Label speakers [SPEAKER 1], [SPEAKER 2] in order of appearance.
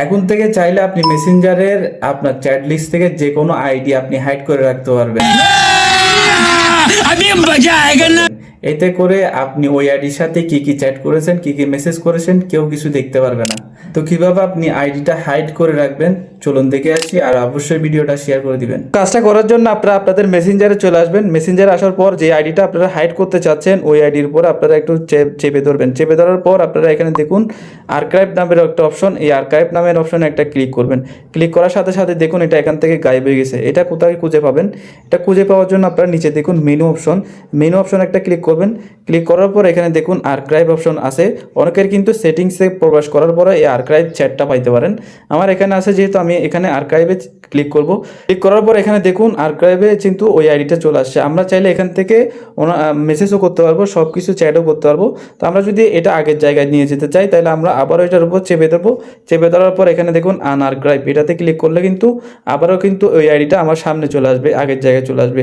[SPEAKER 1] এখন থেকে চাইলে আপনি মেসেঞ্জারের আপনার চ্যাট লিস্ট থেকে যে কোনো আইডি আপনি হাইড করে রাখতে পারবেন। এতে করে আপনি ওই আইডির সাথে কি কি চ্যাট করেছেন, কি কি মেসেজ করেছেন, কেউ কিছু দেখতে পারবে না। তো কিভাবে আপনি আইডিটা হাইড করে রাখবেন চলুন দেখে আসছি, আর অবশ্যই ভিডিওটা শেয়ার করে দিবেন। কাজটা করার জন্য আপনারা আপনাদের মেসেঞ্জারে চলে আসবেন। মেসেঞ্জারে আসার পর যে আইডিটা আপনারা হাইড করতে চাচ্ছেন ওই আইডির উপর আপনারা একটু চেপে ধরবেন। চেপে ধরার পর আপনারা এখানে দেখুন আর্কাইভ নামের একটা অপশন, এই আর্কাইভ নামের অপশনে একটা ক্লিক করবেন। ক্লিক করার সাথে সাথে দেখুন এটা এখান থেকে গায়েব হয়ে গেছে। এটা কোথায় খুঁজে পাবেন? এটা খুঁজে পাওয়ার জন্য আপনারা নিচে দেখুন মেনু অপশন, মেনু অপশন একটা ক্লিক করবেন। ক্লিক করার পর এখানে দেখুন আর্কাইভ অপশন আছে। অনেকের কিন্তু সেটিংসে প্রবেশ করার পরে এই আর্কাইভ চ্যাটটা পাইতে পারেন। আমার এখানে আছে, যেহেতু আমি এখানে আর্কাইভে ক্লিক করব। ক্লিক করার পর এখানে দেখুন আর্কাইভে কিন্তু ওই আইডিটা চলে আসছে। আমরা চাইলে এখান থেকে মেসেজও করতে পারবো, সব কিছু চ্যাটও করতে পারবো। তো আমরা যদি এটা আগের জায়গায় নিয়ে যেতে চাই তাহলে আমরা আবারও এটার উপর চেপে দেবো। চেপে ধরার পর এখানে দেখুন আনআর্কাইভ, এটাতে ক্লিক করলে কিন্তু আবারও কিন্তু ওই আইডিটা আমার সামনে চলে আসবে, আগের জায়গায় চলে আসবে।